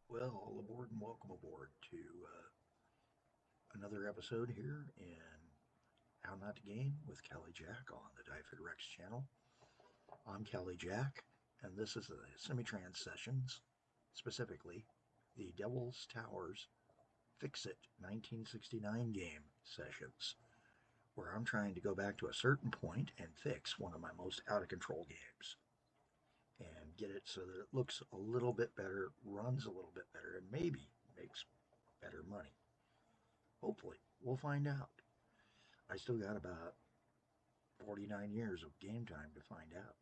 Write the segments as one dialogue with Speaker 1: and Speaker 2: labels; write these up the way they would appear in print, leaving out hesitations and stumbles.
Speaker 1: Well, all aboard and welcome aboard to another episode here in How Not to Game with Callie Jack on the Diefit Rex channel. I'm Callie Jack, and this is the Semi-Trans Sessions, specifically the Devil's Towers Fixit 1969 game sessions, where I'm trying to go back to a certain point and fix one of my most out-of-control games and get it so that it looks a little bit better, runs a little bit better, and maybe makes better money. Hopefully, we'll find out. I still got about 49 years of game time to find out.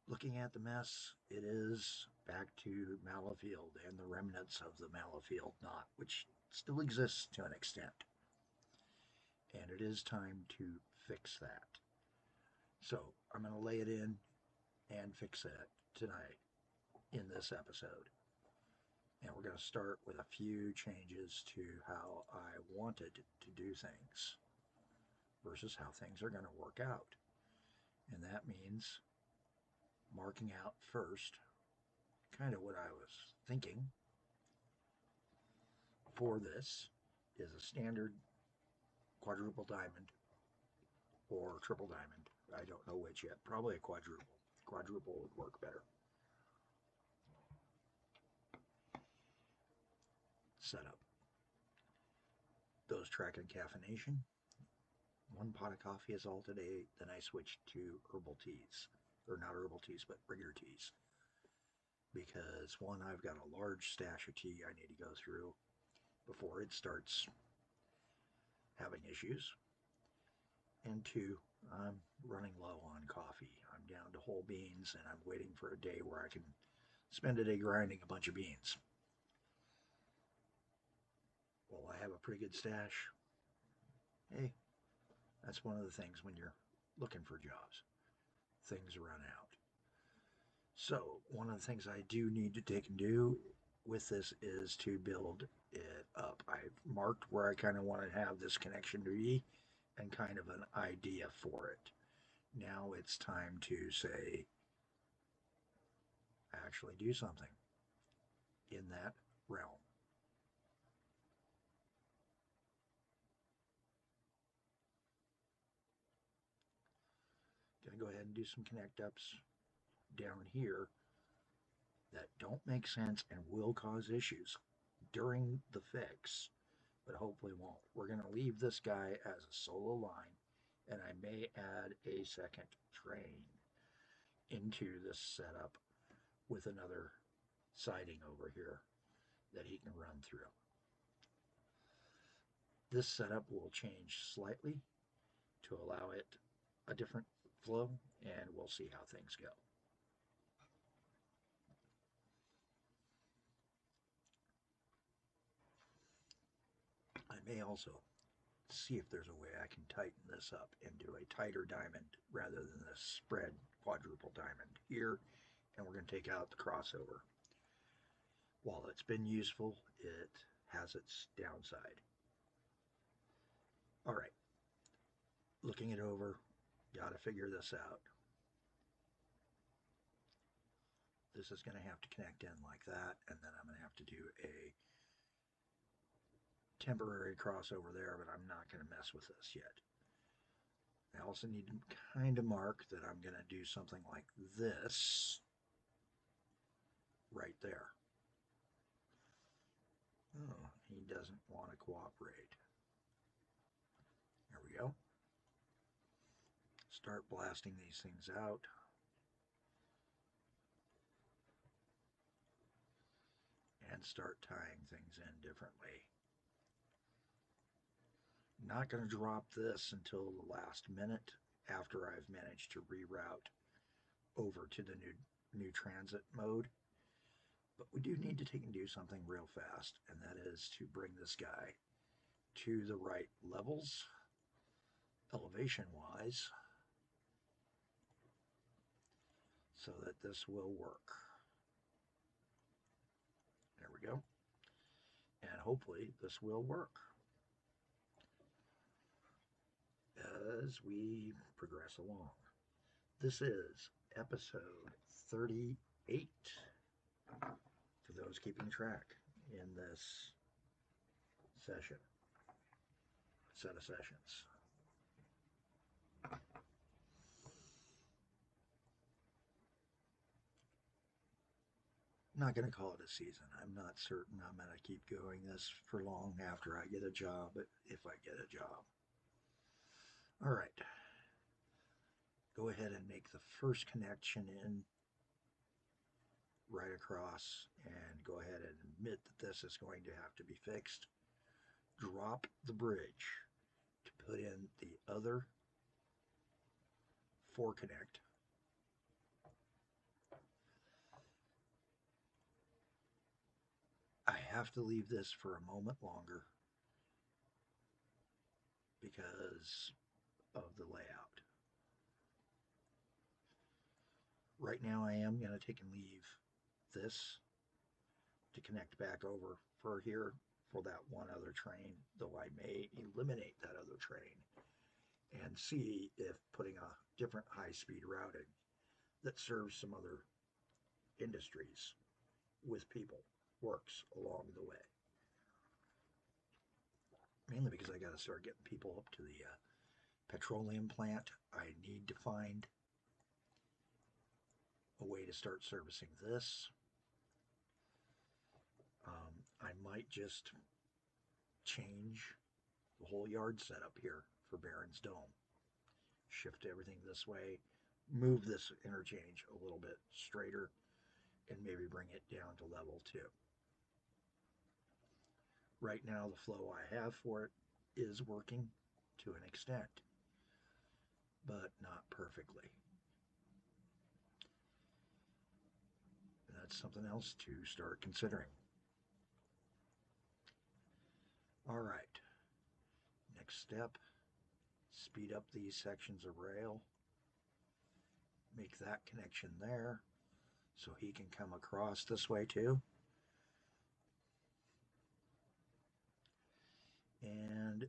Speaker 1: Looking at the mess, it is back to Mallifield and the remnants of the Mallifield Knot, which still exists to an extent. And it is time to fix that. So I'm going to lay it in and fix it tonight in this episode. And we're going to start with a few changes to how I wanted to do things versus how things are going to work out. And that means marking out first kind of what I was thinking for this is a standard quadruple diamond or triple diamond. I don't know which yet. Probably a quadruple. Quadruple would work better. Setup. Those tracking caffeination. One pot of coffee is all today. Then I switched to herbal teas. Or not herbal teas, but regular teas. Because one, I've got a large stash of tea I need to go through before it starts having issues. And two, I'm running low on coffee. I'm down to whole beans and I'm waiting for a day where I can spend a day grinding a bunch of beans. Well, I have a pretty good stash. Hey, that's one of the things when you're looking for jobs. Things run out. So, one of the things I do need to take and do with this is to build it up. I've marked where I kind of want to have this connection to be and kind of an idea for it. Now it's time to say, actually do something in that realm. Gonna go ahead and do some connect ups down here that don't make sense and will cause issues during the fix, but hopefully won't. We're gonna leave this guy as a solo line, and I may add a second train into this setup with another siding over here that he can run through. This setup will change slightly to allow it a different flow, and we'll see how things go. I may also see if there's a way I can tighten this up and do a tighter diamond rather than this spread quadruple diamond here, and we're going to take out the crossover. While it's been useful, it has its downside. All right, looking it over, got to figure this out. This is going to have to connect in like that, and then I'm going to have to do a temporary crossover there, but I'm not going to mess with this yet. I also need to kind of mark that I'm going to do something like this right there. Oh, he doesn't want to cooperate. There we go. Start blasting these things out. And start tying things in differently. Not going to drop this until the last minute after I've managed to reroute over to the new transit mode. But we do need to take and do something real fast, and that is to bring this guy to the right levels, elevation-wise, so that this will work. There we go. And hopefully this will work as we progress along. This is episode 38 8 for those keeping track in this set of sessions. I'm not going to call it a season. I'm not certain I'm going to keep going this for long after I get a job, if I get a job. All right. Go ahead and make the first connection in right across and go ahead and admit that this is going to have to be fixed. Drop the bridge to put in the other 4 connect. I have to leave this for a moment longer because of the layout. Right now I am going to take and leave this to connect back over for here for that one other train, though I may eliminate that other train and see if putting a different high-speed routing that serves some other industries with people works along the way. Mainly because I got to start getting people up to the petroleum plant. I need to find a way to start servicing this. I might just change the whole yard setup here for Baron's Dome. Shift everything this way, move this interchange a little bit straighter, and maybe bring it down to level 2. Right now the flow I have for it is working to an extent, but not perfectly. And that's something else to start considering. All right, next step, speed up these sections of rail, make that connection there so he can come across this way too. And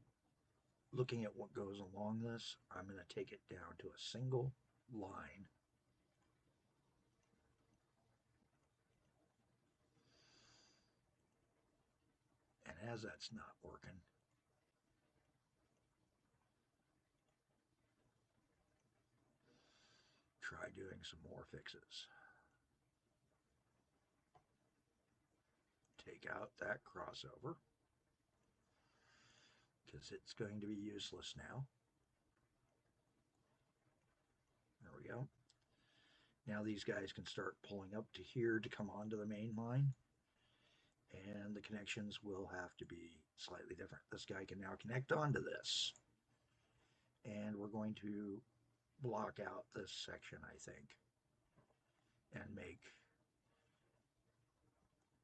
Speaker 1: looking at what goes along this, I'm going to take it down to a single line. And as that's not working, try doing some more fixes. Take out that crossover because it's going to be useless now. There we go. Now these guys can start pulling up to here to come onto the main line, and the connections will have to be slightly different. This guy can now connect onto this, and we're going to block out this section, I think, and make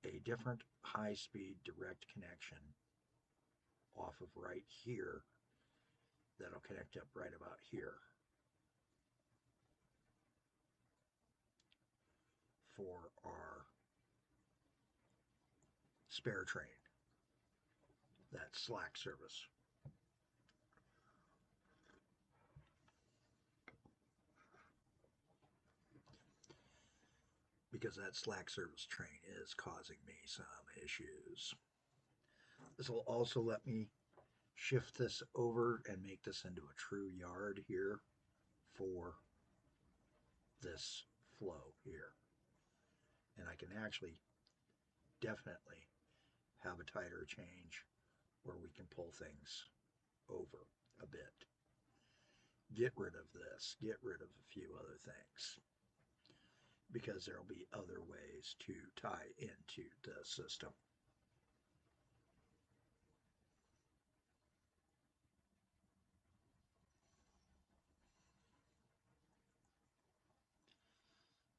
Speaker 1: a different high-speed direct connection off of right here that'll connect up right about here for our spare train, that slack service. Because that slack service train is causing me some issues. This will also let me shift this over and make this into a true yard here for this flow here. And I can actually definitely have a tighter change where we can pull things over a bit. Get rid of this, get rid of a few other things, because there'll be other ways to tie into the system.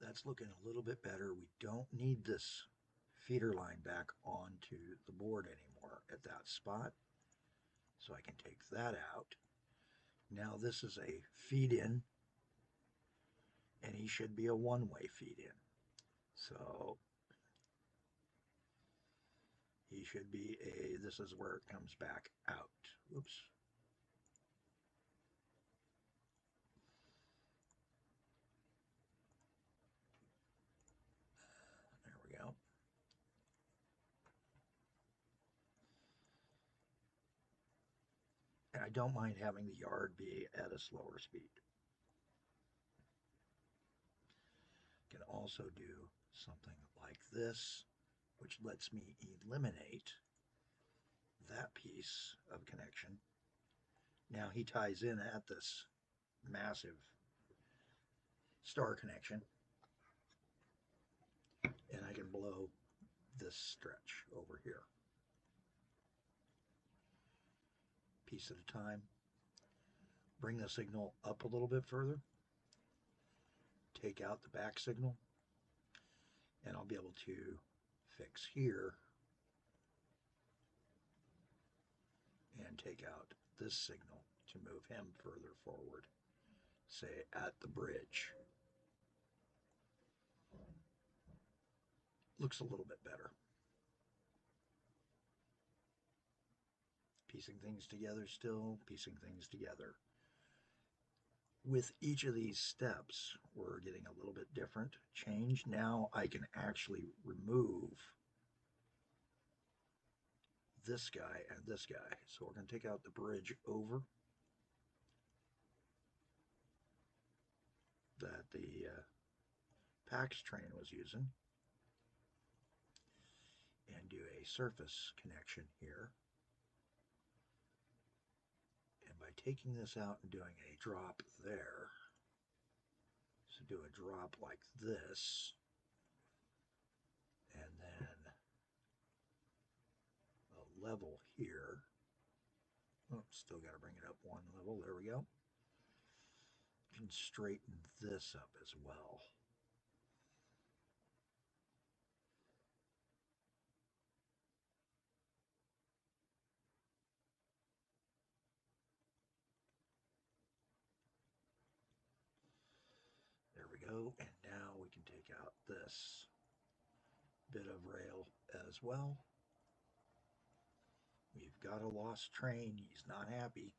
Speaker 1: That's looking a little bit better. We don't need this feeder line back onto the board anymore at that spot. So I can take that out. Now this is a feed in, and he should be a one-way feed in. So he should be this is where it comes back out. Oops. I don't mind having the yard be at a slower speed. Can also do something like this, which lets me eliminate that piece of connection. Now he ties in at this massive star connection, and I can blow this stretch over here. Piece at a time. Bring the signal up a little bit further. Take out the back signal, and I'll be able to fix here and take out this signal to move him further forward, say at the bridge. Looks a little bit better. Piecing things together still, piecing things together. With each of these steps, we're getting a little bit different change. Now I can actually remove this guy and this guy. So we're going to take out the bridge over that the PAX train was using, and do a surface connection here. And by taking this out and doing a drop there, so do a drop like this, and then a level here. Oh, still got to bring it up one level. There we go. Can straighten this up as well. There we go. And now we can take out this bit of rail as well. We've got a lost train. He's not happy.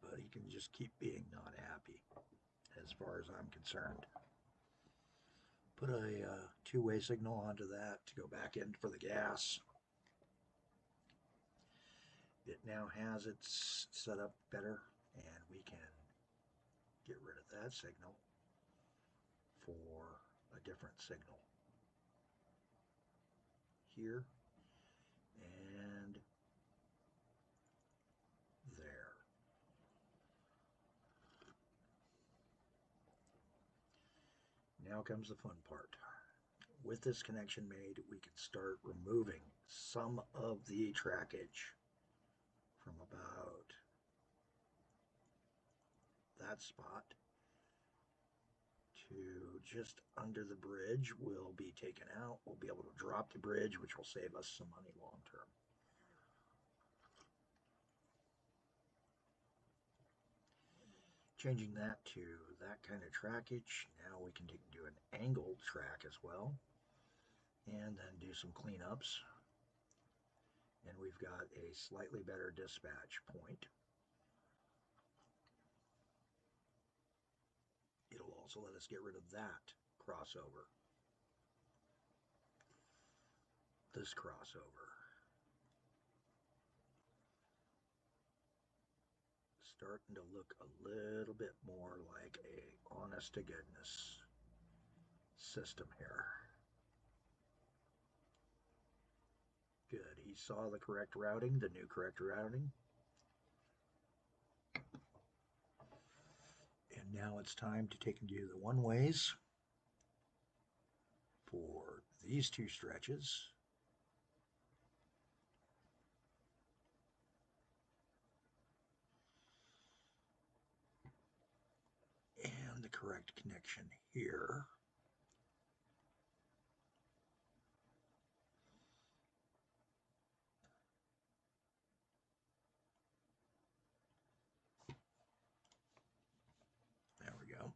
Speaker 1: But he can just keep being not happy as far as I'm concerned. Put a two-way signal onto that to go back in for the gas. It now has it set up better, and we can get rid of that signal for a different signal here and there. Now comes the fun part. With this connection made, we can start removing some of the trackage from about that spot to just under the bridge will be taken out. We'll be able to drop the bridge, which will save us some money long term. Changing that to that kind of trackage. Now we can do an angled track as well, and then do some cleanups. And we've got a slightly better dispatch point. It'll also let us get rid of that crossover. This crossover. Starting to look a little bit more like a honest to goodness system here. Good. He saw the correct routing, the new correct routing. And now it's time to take and do the one-ways for these two stretches. And the correct connection here. There we go.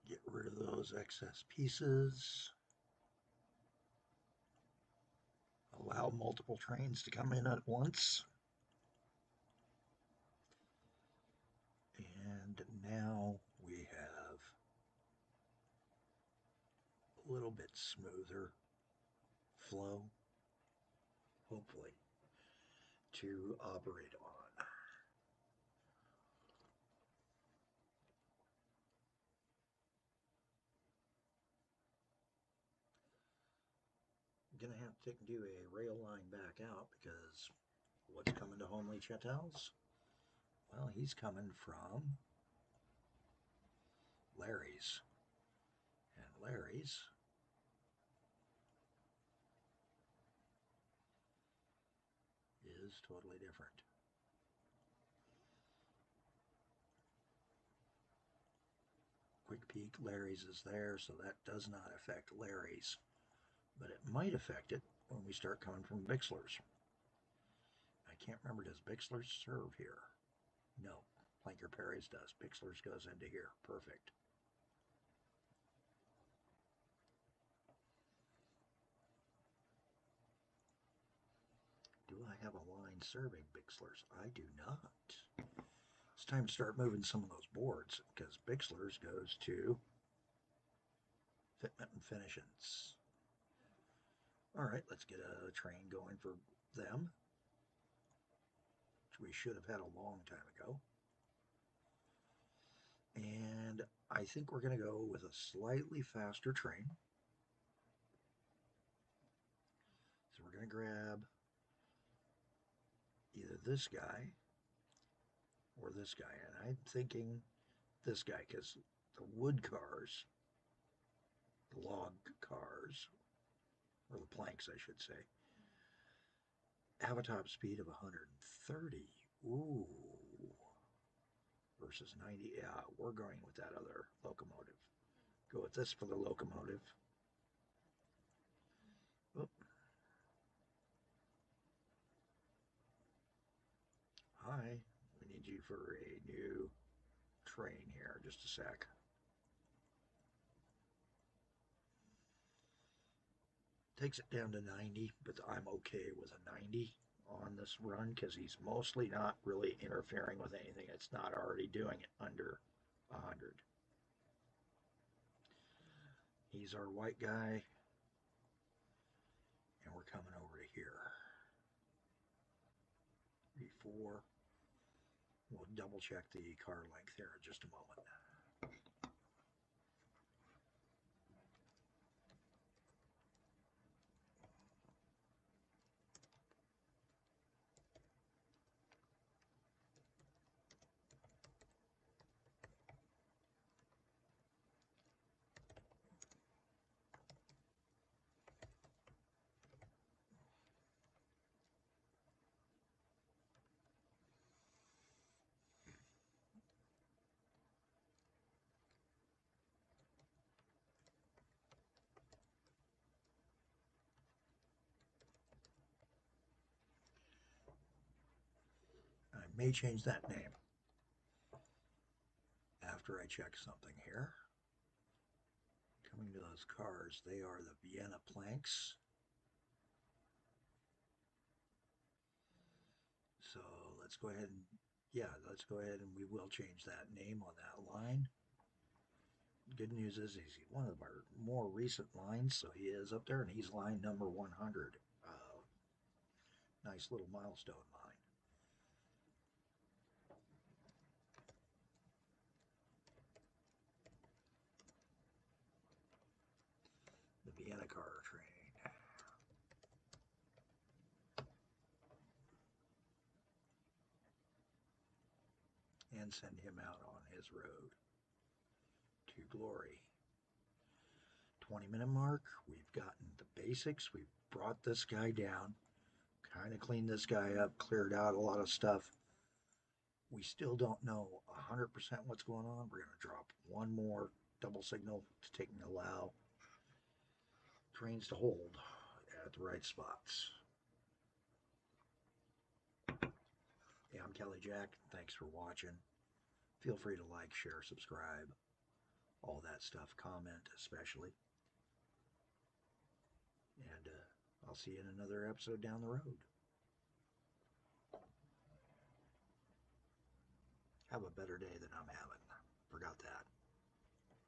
Speaker 1: Get rid of those excess pieces. Allow multiple trains to come in at once. now we have a little bit smoother flow, hopefully, to operate on. I'm gonna have to do a rail line back out because what's coming to Homely Chetels? Well, he's coming from Larry's. And Larry's is totally different. Quick peek, Larry's is there, so that does not affect Larry's. But it might affect it when we start coming from Bixler's. I can't remember, does Bixler's serve here? No, Planker Perry's does. Bixler's goes into here. Perfect. Do I have a line serving Bixler's? I do not. It's time to start moving some of those boards because Bixler's goes to Fitment and Finishings. All right, let's get a train going for them, which we should have had a long time ago. And I think we're going to go with a slightly faster train. So we're going to grab either this guy or this guy. And I'm thinking this guy because the wood cars, the log cars, or the planks, I should say, have a top speed of 130. Ooh. Versus 90. Yeah, we're going with that other locomotive. Go with this for the locomotive. Oop. Hi, we need you for a new train here. Just a sec. Takes it down to 90, but I'm okay with a 90 on this run because he's mostly not really interfering with anything. It's not already doing it under 100. He's our white guy, and we're coming over to here. 3-4. We'll double check the car length here in just a moment. I may change that name after I check something here. Coming to those cars, they are the Vienna planks. So let's go ahead and, let's go ahead and we will change that name on that line. Good news is he's one of our more recent lines, so he is up there, and he's line number 100. Nice little milestone line. The Vienna car train. And send him out on his road to glory. 20-minute mark. We've gotten the basics. We've brought this guy down, kind of cleaned this guy up, cleared out a lot of stuff. We still don't know 100% what's going on. We're going to drop one more double signal to take and allow trains to hold at the right spots. Yeah, I'm Kelly Jack. Thanks for watching. Feel free to like, share, subscribe, all that stuff. Comment especially. And I'll see you in another episode down the road. Have a better day than I'm having. Forgot that.